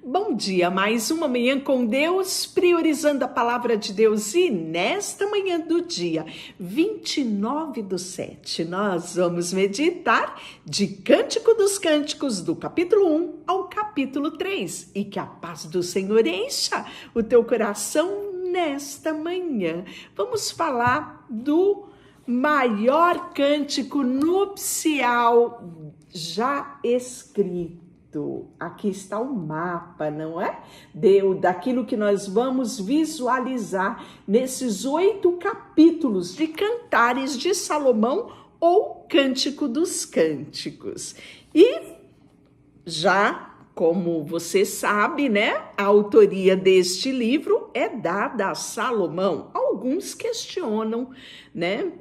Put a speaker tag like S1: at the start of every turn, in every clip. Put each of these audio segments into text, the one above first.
S1: Bom dia, mais uma manhã com Deus, priorizando a palavra de Deus. E nesta manhã do dia 29/7, nós vamos meditar de Cântico dos Cânticos, do capítulo 1 ao capítulo 3. E que a paz do Senhor encha o teu coração nesta manhã. Vamos falar do maior cântico nupcial já escrito. Aqui está o mapa, não é? Daquilo que nós vamos visualizar nesses 8 capítulos de Cantares de Salomão ou Cântico dos Cânticos. E já, como você sabe, né, a autoria deste livro é dada a Salomão. Alguns questionam, né,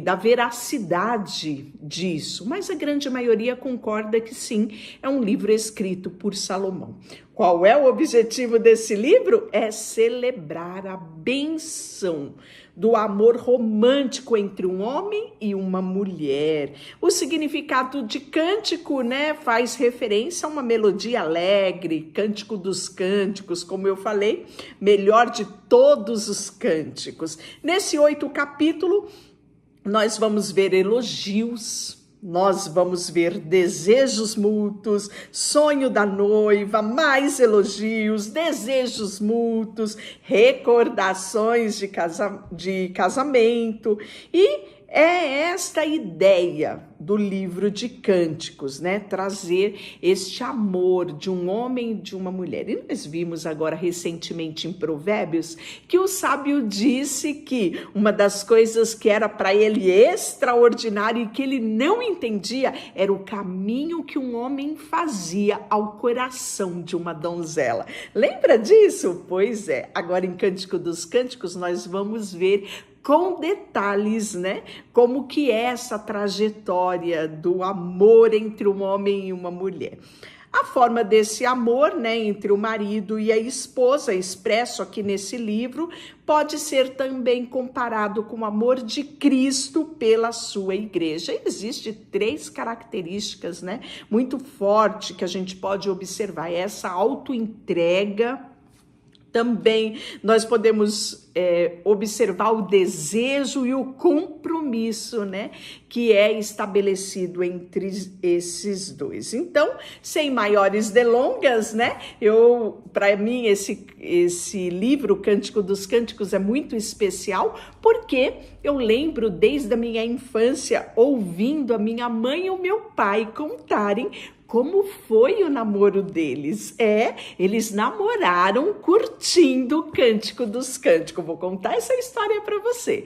S1: da veracidade disso, mas a grande maioria concorda que sim, é um livro escrito por Salomão. Qual é o objetivo desse livro? É celebrar a bênção do amor romântico entre um homem e uma mulher. O significado de cântico, né, faz referência a uma melodia alegre, cântico dos cânticos, como eu falei, melhor de todos os cânticos. Nesse 8 capítulo, nós vamos ver elogios, nós vamos ver desejos mútuos, sonho da noiva, mais elogios, desejos mútuos, recordações de casamento. E é esta ideia do livro de Cânticos, né? Trazer este amor de um homem e de uma mulher. E nós vimos agora recentemente em Provérbios que o sábio disse que uma das coisas que era para ele extraordinário e que ele não entendia era o caminho que um homem fazia ao coração de uma donzela. Lembra disso? Pois é. Agora em Cântico dos Cânticos nós vamos ver com detalhes, né, como que é essa trajetória do amor entre um homem e uma mulher. A forma desse amor, né, entre o marido e a esposa, expresso aqui nesse livro, pode ser também comparado com o amor de Cristo pela sua igreja. Existem 3 características, né, muito fortes que a gente pode observar. Essa autoentrega. Também nós podemos observar o desejo e o compromisso, né, que é estabelecido entre esses dois. Então, sem maiores delongas, né, para mim esse livro, Cântico dos Cânticos, é muito especial, porque eu lembro desde a minha infância ouvindo a minha mãe e o meu pai contarem como foi o namoro deles. Eles namoraram curtindo o Cântico dos Cânticos. Vou contar essa história para você.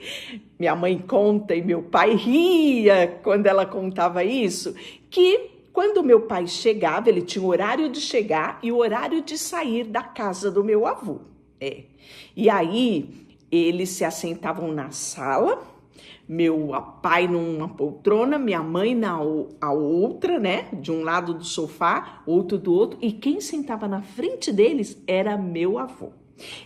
S1: Minha mãe conta e meu pai ria quando ela contava isso, que quando meu pai chegava, ele tinha o horário de chegar e o horário de sair da casa do meu avô. E aí, eles se assentavam na sala, meu pai numa poltrona, minha mãe a outra, né? De um lado do sofá, outro do outro. E quem sentava na frente deles era meu avô.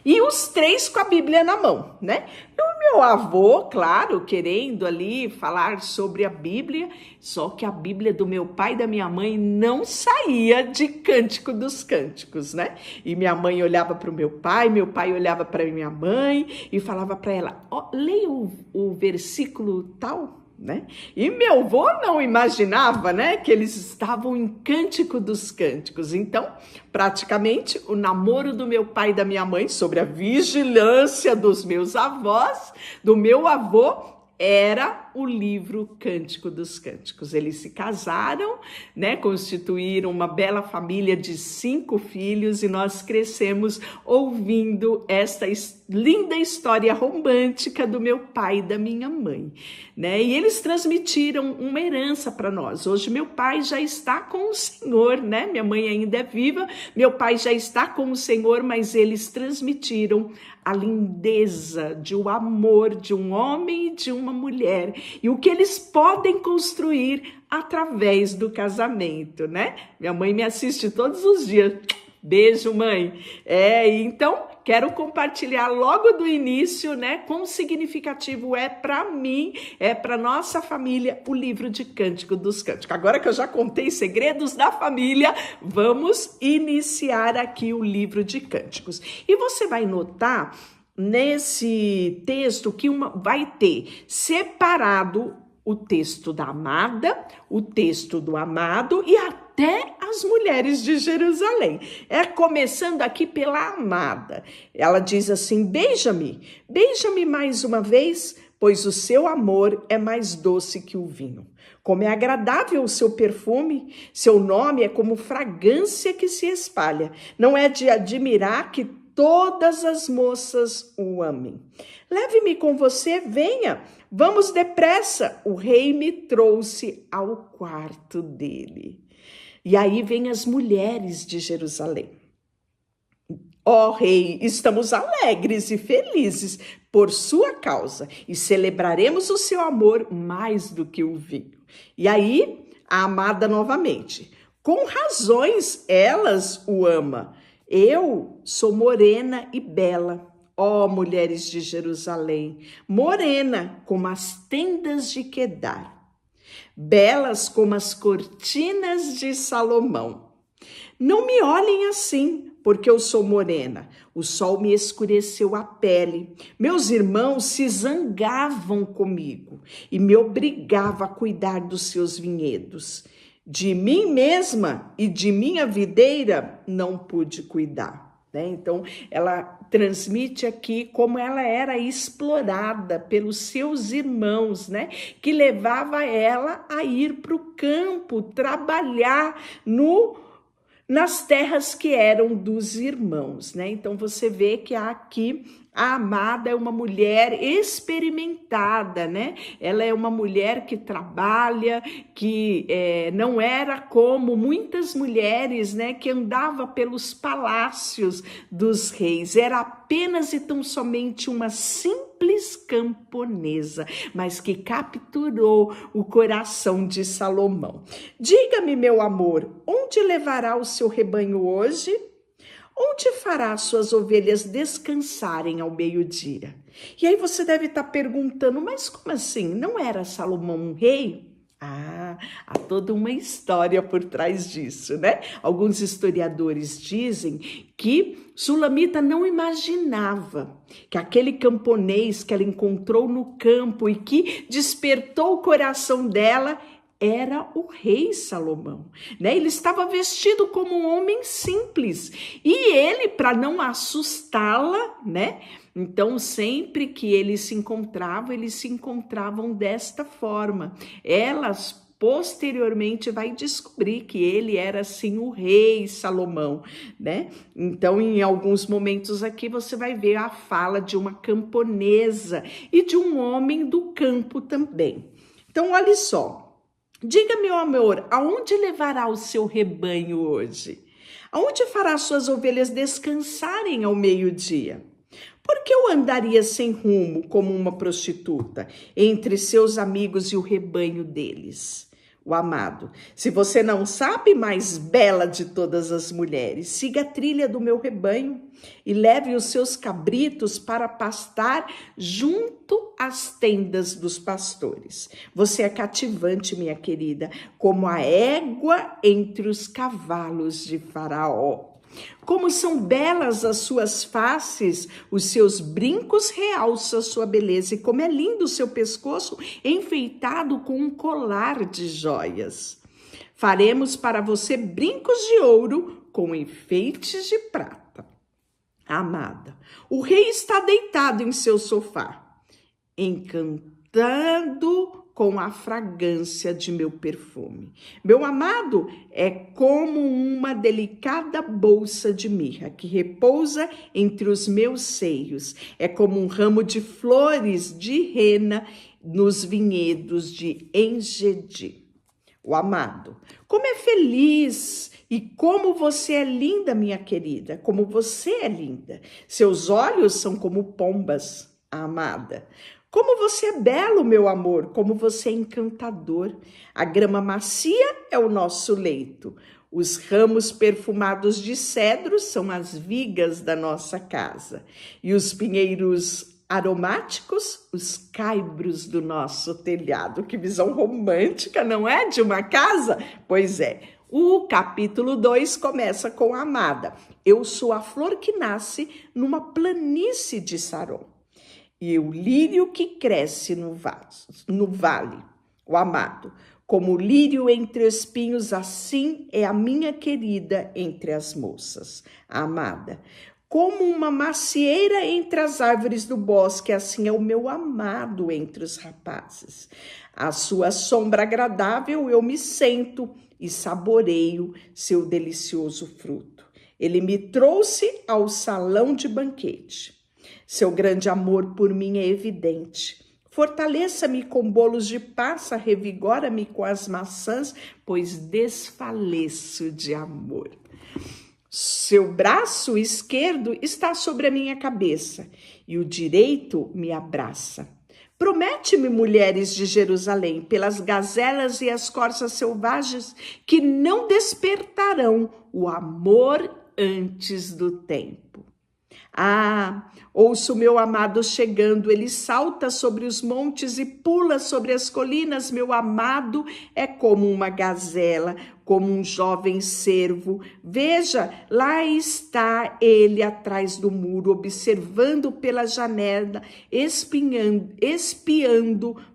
S1: E os 3 com a Bíblia na mão, né? E o meu avô, claro, querendo ali falar sobre a Bíblia, só que a Bíblia do meu pai e da minha mãe não saía de Cântico dos Cânticos, né? E minha mãe olhava para o meu pai olhava para minha mãe e falava para ela, leia o versículo tal, né? E meu avô não imaginava, né, que eles estavam em Cântico dos Cânticos. Então, praticamente, o namoro do meu pai e da minha mãe sobre a vigilância dos meus avós, do meu avô, era o livro Cântico dos Cânticos. Eles se casaram, né, constituíram uma bela família de 5 filhos e nós crescemos ouvindo esta linda história romântica do meu pai e da minha mãe, né? E eles transmitiram uma herança para nós. Hoje meu pai já está com o Senhor, né? Minha mãe ainda é viva, meu pai já está com o Senhor, mas eles transmitiram a lindeza de um amor de um homem e de uma mulher e o que eles podem construir através do casamento, né? Minha mãe me assiste todos os dias. Beijo, mãe. Então, quero compartilhar logo do início, né? Quão significativo é para mim, é para nossa família, o livro de Cântico dos Cânticos. Agora que eu já contei segredos da família, vamos iniciar aqui o livro de Cânticos. E você vai notar nesse texto que vai ter separado o texto da amada, o texto do amado e até as mulheres de Jerusalém. É começando aqui pela amada. Ela diz assim: beija-me, beija-me mais uma vez, pois o seu amor é mais doce que o vinho. Como é agradável o seu perfume, seu nome é como fragrância que se espalha. Não é de admirar que todas as moças o amem. Leve-me com você, venha, vamos depressa. O rei me trouxe ao quarto dele. E aí vem as mulheres de Jerusalém. Ó rei, estamos alegres e felizes por sua causa e celebraremos o seu amor mais do que o vinho. E aí, a amada novamente. Com razões, elas o amam. Eu sou morena e bela, ó mulheres de Jerusalém, morena como as tendas de Quedar, belas como as cortinas de Salomão. Não me olhem assim, porque eu sou morena. O sol me escureceu a pele. Meus irmãos se zangavam comigo e me obrigavam a cuidar dos seus vinhedos. De mim mesma e de minha videira não pude cuidar, né? Então, ela transmite aqui como ela era explorada pelos seus irmãos, né? Que levava ela a ir para o campo, trabalhar nas terras que eram dos irmãos, né? Então, você vê que aqui a amada é uma mulher experimentada, né? Ela é uma mulher que trabalha, que não era como muitas mulheres, né? Que andava pelos palácios dos reis. Era apenas e tão somente uma simples camponesa, mas que capturou o coração de Salomão. Diga-me, meu amor, onde levará o seu rebanho hoje? Onde fará suas ovelhas descansarem ao meio-dia? E aí você deve estar perguntando, mas como assim? Não era Salomão um rei? Ah, há toda uma história por trás disso, né? Alguns historiadores dizem que Sulamita não imaginava que aquele camponês que ela encontrou no campo e que despertou o coração dela era o rei Salomão, né? Ele estava vestido como um homem simples e ele, para não assustá-la, né? Então, sempre que eles se encontravam desta forma. Elas posteriormente vai descobrir que ele era sim o rei Salomão, né? Então, em alguns momentos aqui você vai ver a fala de uma camponesa e de um homem do campo também. Então, olha só. Diga, meu amor, aonde levará o seu rebanho hoje? Aonde fará suas ovelhas descansarem ao meio-dia? Por que eu andaria sem rumo como uma prostituta entre seus amigos e o rebanho deles? O amado, se você não sabe, mais bela de todas as mulheres, siga a trilha do meu rebanho e leve os seus cabritos para pastar junto às tendas dos pastores. Você é cativante, minha querida, como a égua entre os cavalos de Faraó. Como são belas as suas faces, os seus brincos realçam a sua beleza, e como é lindo o seu pescoço enfeitado com um colar de joias. Faremos para você brincos de ouro com enfeites de prata. Amada, o rei está deitado em seu sofá, encantando com a fragrância de meu perfume. Meu amado é como uma delicada bolsa de mirra que repousa entre os meus seios. É como um ramo de flores de rena nos vinhedos de Engedi. O amado, como é feliz e como você é linda, minha querida, como você é linda. Seus olhos são como pombas, a amada. Como você é belo, meu amor, como você é encantador. A grama macia é o nosso leito. Os ramos perfumados de cedro são as vigas da nossa casa. E os pinheiros aromáticos, os caibros do nosso telhado. Que visão romântica, não é? De uma casa? Pois é. O capítulo 2 começa com a amada. Eu sou a flor que nasce numa planície de Saron. E o lírio que cresce no vale, o amado. Como o lírio entre espinhos, assim é a minha querida entre as moças, a amada. Como uma macieira entre as árvores do bosque, assim é o meu amado entre os rapazes. À sua sombra agradável eu me sento e saboreio seu delicioso fruto. Ele me trouxe ao salão de banquete. Seu grande amor por mim é evidente. Fortaleça-me com bolos de passa, revigora-me com as maçãs, pois desfaleço de amor. Seu braço esquerdo está sobre a minha cabeça e o direito me abraça. Promete-me, mulheres de Jerusalém, pelas gazelas e as corças selvagens, que não despertarão o amor antes do tempo. Ah, ouço meu amado chegando, ele salta sobre os montes e pula sobre as colinas. Meu amado é como uma gazela, como um jovem cervo. Veja, lá está ele atrás do muro, observando pela janela, espiando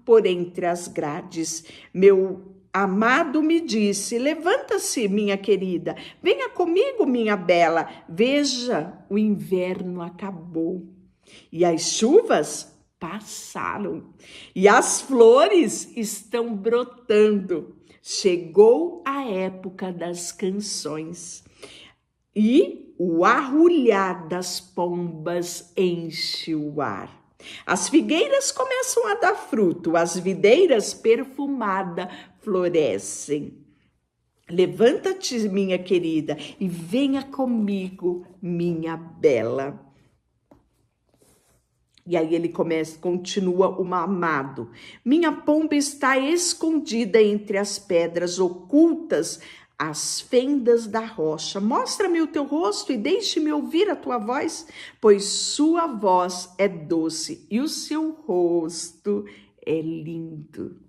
S1: por entre as grades. Meu amado me disse, levanta-se, minha querida, venha comigo, minha bela. Veja, o inverno acabou e as chuvas passaram e as flores estão brotando. Chegou a época das canções e o arrulhar das pombas enche o ar. As figueiras começam a dar fruto, as videiras perfumadas florescem. Levanta-te, minha querida, e venha comigo, minha bela. E aí ele continua o amado. Minha pomba está escondida entre as pedras ocultas, as fendas da rocha. Mostra-me o teu rosto e deixe-me ouvir a tua voz, pois sua voz é doce e o seu rosto é lindo.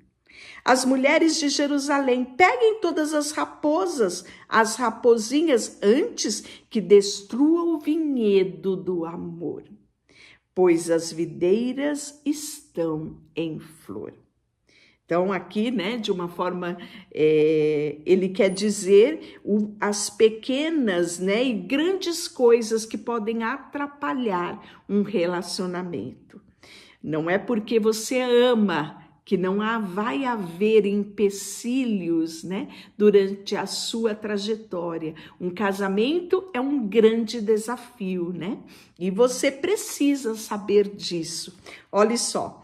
S1: As mulheres de Jerusalém, peguem todas as raposas, as raposinhas, antes que destrua o vinhedo do amor, pois as videiras estão em flor. Então, aqui, né, de uma forma, ele quer dizer as pequenas, né, e grandes coisas que podem atrapalhar um relacionamento. Não é porque você ama que não vai haver empecilhos, né, durante a sua trajetória. Um casamento é um grande desafio, né? E você precisa saber disso. Olha só.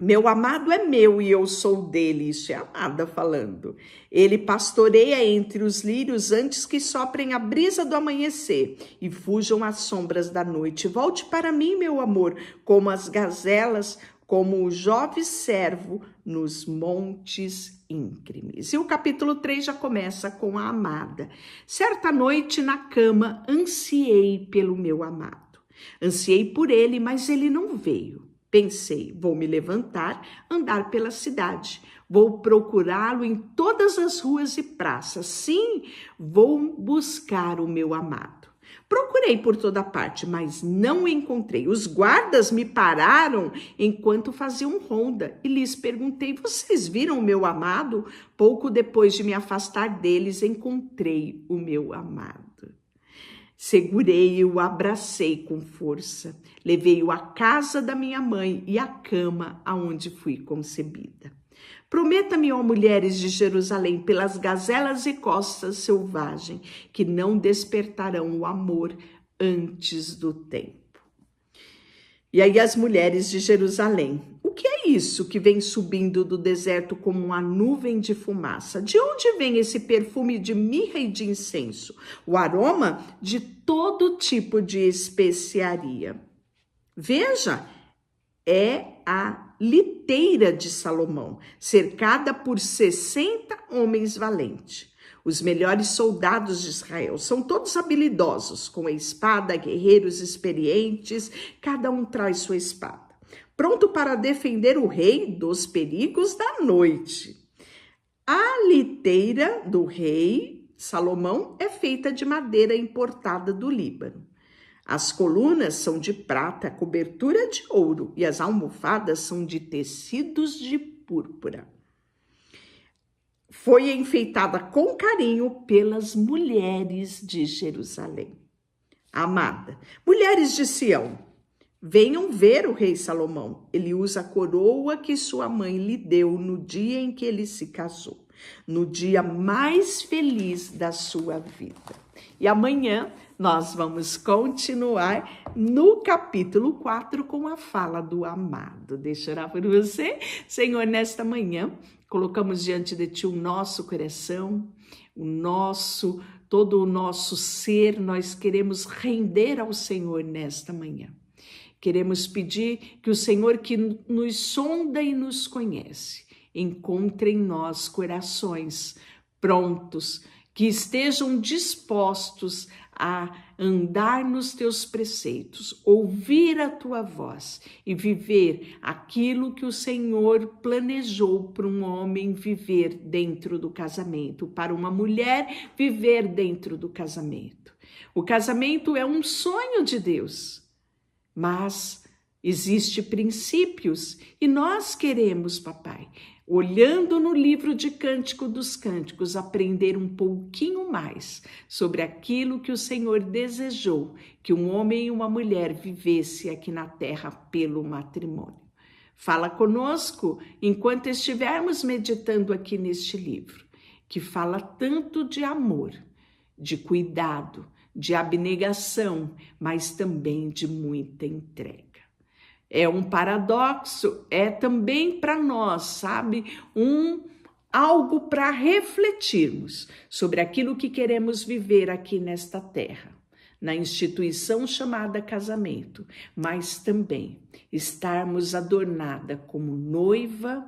S1: Meu amado é meu e eu sou dele, isso é a amada falando. Ele pastoreia entre os lírios antes que soprem a brisa do amanhecer e fujam as sombras da noite. Volte para mim, meu amor, como as gazelas, como o jovem servo nos montes íngremes. E o capítulo 3 já começa com a amada. Certa noite na cama ansiei pelo meu amado. Ansiei por ele, mas ele não veio. Pensei, vou me levantar, andar pela cidade. Vou procurá-lo em todas as ruas e praças. Sim, vou buscar o meu amado. Procurei por toda parte, mas não o encontrei. Os guardas me pararam enquanto faziam ronda e lhes perguntei, vocês viram o meu amado? Pouco depois de me afastar deles, encontrei o meu amado. Segurei e o abracei com força. Levei-o à casa da minha mãe e à cama aonde fui concebida. Prometa-me, ó mulheres de Jerusalém, pelas gazelas e costas selvagens, que não despertarão o amor antes do tempo. E aí as mulheres de Jerusalém, o que é isso que vem subindo do deserto como uma nuvem de fumaça? De onde vem esse perfume de mirra e de incenso? O aroma de todo tipo de especiaria. Veja, é a liteira de Salomão, cercada por 60 homens valentes. Os melhores soldados de Israel são todos habilidosos, com a espada, guerreiros experientes, cada um traz sua espada, pronto para defender o rei dos perigos da noite. A liteira do rei Salomão é feita de madeira importada do Líbano. As colunas são de prata, a cobertura de ouro e as almofadas são de tecidos de púrpura. Foi enfeitada com carinho pelas mulheres de Jerusalém. Amada, mulheres de Sião, venham ver o rei Salomão. Ele usa a coroa que sua mãe lhe deu no dia em que ele se casou, no dia mais feliz da sua vida. E amanhã nós vamos continuar no capítulo 4 com a fala do amado. Deixa eu orar por você. Senhor, nesta manhã, colocamos diante de Ti o nosso coração, todo o nosso ser, nós queremos render ao Senhor nesta manhã. Queremos pedir que o Senhor que nos sonda e nos conhece, encontre em nós corações prontos, que estejam dispostos a andar nos teus preceitos, ouvir a tua voz e viver aquilo que o Senhor planejou para um homem viver dentro do casamento, para uma mulher viver dentro do casamento. O casamento é um sonho de Deus, mas existem princípios e nós queremos, papai, olhando no livro de Cântico dos Cânticos, aprender um pouquinho mais sobre aquilo que o Senhor desejou que um homem e uma mulher vivesse aqui na terra pelo matrimônio. Fala conosco enquanto estivermos meditando aqui neste livro, que fala tanto de amor, de cuidado, de abnegação, mas também de muita entrega. É um paradoxo, é também para nós, sabe, algo para refletirmos sobre aquilo que queremos viver aqui nesta terra, na instituição chamada casamento, mas também estarmos adornada como noiva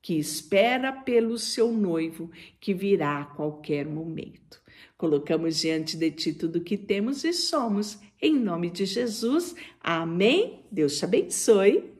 S1: que espera pelo seu noivo que virá a qualquer momento. Colocamos diante de Ti tudo o que temos e somos. Em nome de Jesus, amém. Deus te abençoe.